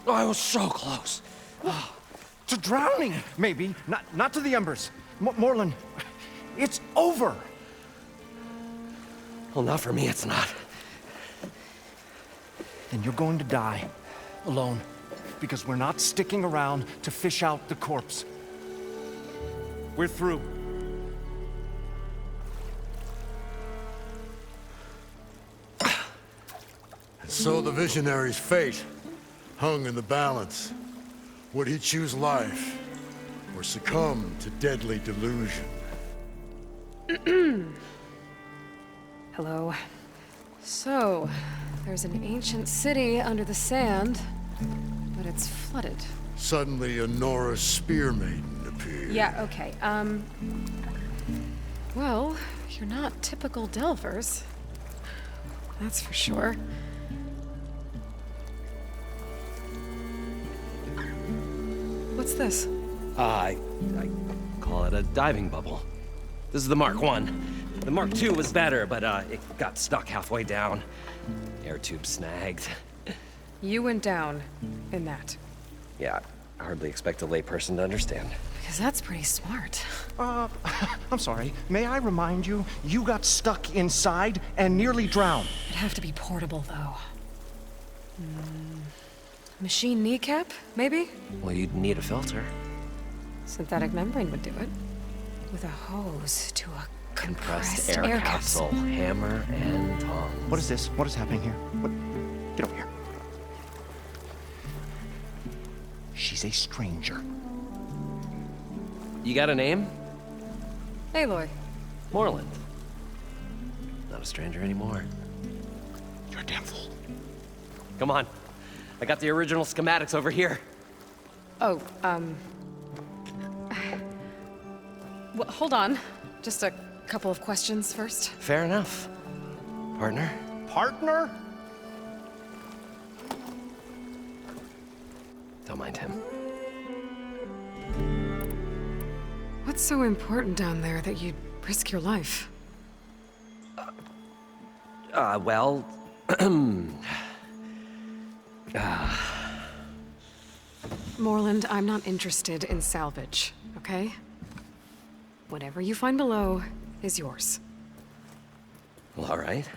Oh, I was so close. To drowning, maybe. Not to the embers. Morlund, it's over. Well, not for me, it's not. Then you're going to die. Alone. Because we're not sticking around to fish out the corpse. We're through. So the visionary's fate hung in the balance. Would he choose life, or succumb to deadly delusion? Hello. So, there's an ancient city under the sand, but it's flooded. Suddenly, a Norse spear maiden appeared. Yeah, okay, well, you're not typical Delvers. That's for sure. What's this? I call it a diving bubble. This is the Mark 1. The Mark 2 was better, but it got stuck halfway down. Air tube snagged. You went down in that. Yeah, I hardly expect a layperson to understand. Because that's pretty smart. I'm sorry. May I remind you, you got stuck inside and nearly drowned. It'd have to be portable, though. Machine kneecap, maybe? Well, you'd need a filter. Synthetic membrane would do it. With a hose to a compressed Air capsule. Hammer and tongs. What is this? What is happening here? What? Get over here. She's a stranger. You got a name? Aloy. Morlund. Not a stranger anymore. You're a damn fool. Come on. I got the original schematics over here. Oh, well, hold on. Just a couple of questions first. Fair enough. Partner? Partner? Don't mind him. What's so important down there that you'd risk your life? Well... Morlund, I'm not interested in salvage, okay? Whatever you find below is yours. Well, all right.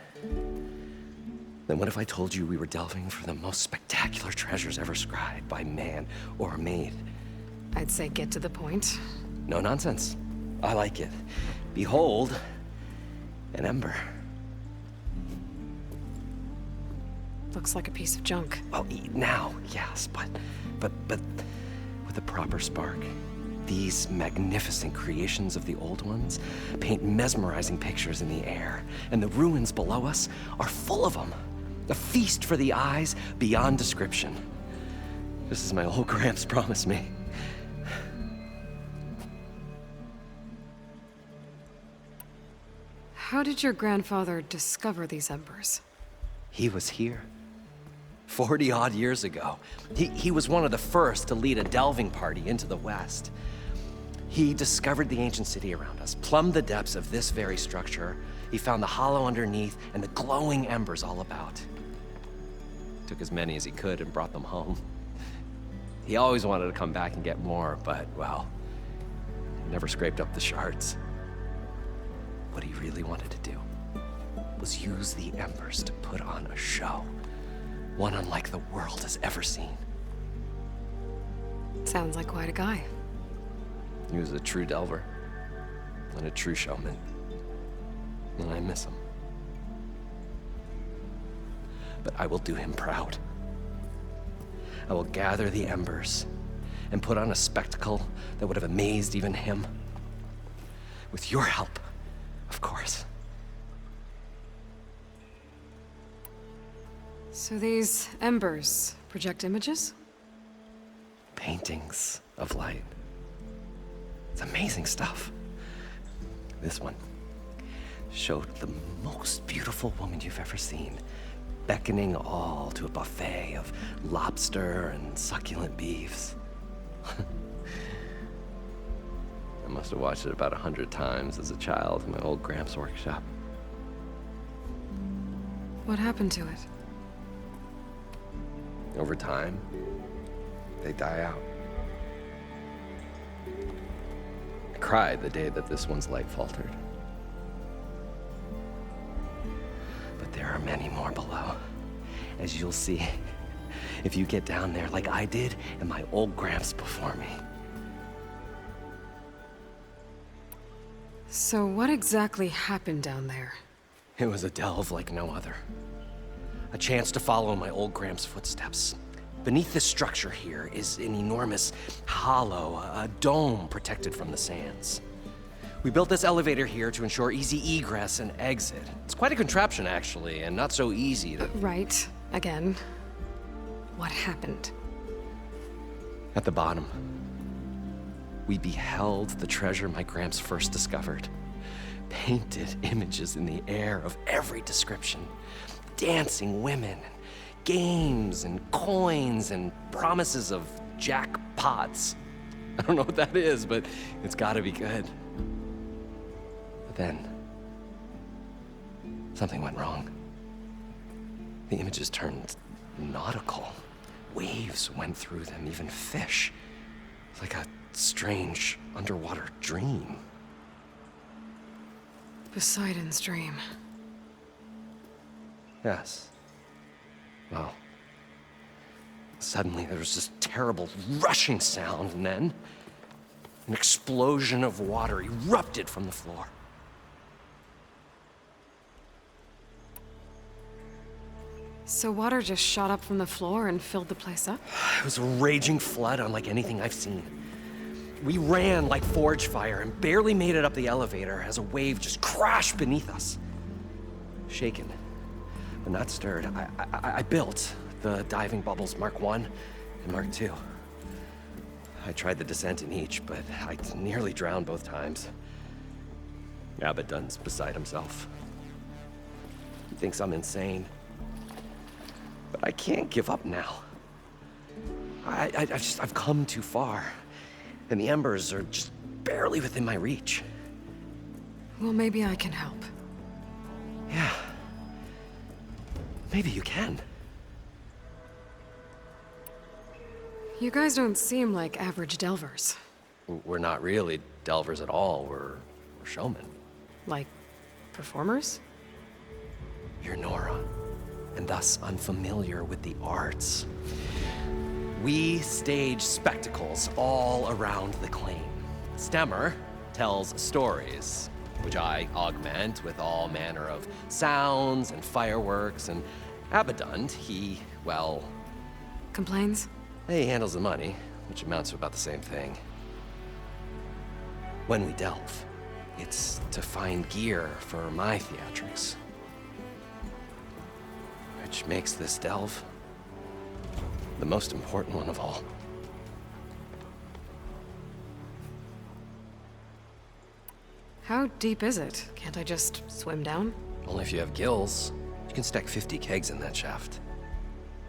Then what if I told you we were delving for the most spectacular treasures ever scribed by man or maid? I'd say get to the point. No nonsense. I like it. Behold, an ember. Looks like a piece of junk. Oh, now, yes, but with a proper spark. These magnificent creations of the old ones paint mesmerizing pictures in the air, and the ruins below us are full of them. A feast for the eyes beyond description. Just as my old Gramps promised me. How did your grandfather discover these embers? He was here. 40-odd years ago. He was one of the first to lead a delving party into the West. He discovered the ancient city around us, plumbed the depths of this very structure. He found the hollow underneath and the glowing embers all about. Took as many as he could and brought them home. He always wanted to come back and get more, but, well, never scraped up the shards. What he really wanted to do was use the embers to put on a show. One unlike the world has ever seen. Sounds like quite a guy. He was a true delver and a true showman. And I miss him. But I will do him proud. I will gather the embers and put on a spectacle that would have amazed even him. With your help, of course. So these embers project images? Paintings of light. It's amazing stuff. This one showed the most beautiful woman you've ever seen, beckoning all to a buffet of lobster and succulent beefs. I must have watched it about 100 times as a child in my old Gramps workshop. What happened to it? Over time, they die out. I cried the day that this one's light faltered. But there are many more below, as you'll see if you get down there like I did and my old Gramps before me. So what exactly happened down there? It was a delve like no other. A chance to follow my old Gramps' footsteps. Beneath this structure here is an enormous hollow, a dome protected from the sands. We built this elevator here to ensure easy egress and exit. It's quite a contraption, actually, and not so easy that... Right. Again. What happened? At the bottom, we beheld the treasure my Gramps first discovered. Painted images in the air of every description. Dancing women, games and coins and promises of jackpots. I don't know what that is, but it's gotta be good. But then, something went wrong. The images turned nautical. Waves went through them, even fish. Like a strange underwater dream. Poseidon's dream. Yes. Well, suddenly there was this terrible rushing sound, and then an explosion of water erupted from the floor. So water just shot up from the floor and filled the place up? It was a raging flood unlike anything I've seen. We ran like forge fire and barely made it up the elevator as a wave just crashed beneath us. Shaken, but not stirred, I built the diving bubbles Mark I and Mark II. I tried the descent in each, but I nearly drowned both times. Abaddon's beside himself. He thinks I'm insane. But I can't give up now. I've come too far. And the embers are just barely within my reach. Well, maybe I can help. Yeah. Maybe you can. You guys don't seem like average delvers. We're not really delvers at all. We're showmen. Like, performers? You're Nora, and thus unfamiliar with the arts. We stage spectacles all around the claim. Stemmer tells stories, which I augment with all manner of sounds and fireworks, and Abaddon, he, well... Complains? He handles the money, which amounts to about the same thing. When we delve, it's to find gear for my theatrics. Which makes this delve the most important one of all. How deep is it? Can't I just swim down? Only if you have gills. You can stack 50 kegs in that shaft.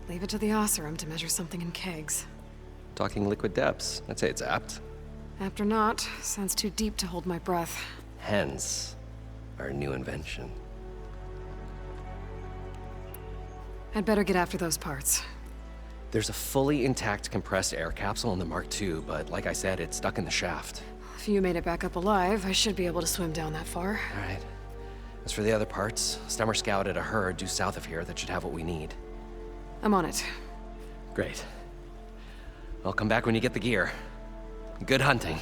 Leave it to the Osseram to measure something in kegs. Talking liquid depths, I'd say it's apt. Apt or not, sounds too deep to hold my breath. Hence, our new invention. I'd better get after those parts. There's a fully intact compressed air capsule in the Mark II, but like I said, it's stuck in the shaft. If you made it back up alive, I should be able to swim down that far. All right. As for the other parts, Stemmer scouted a herd due south of here that should have what we need. I'm on it. Great. I'll come back when you get the gear. Good hunting.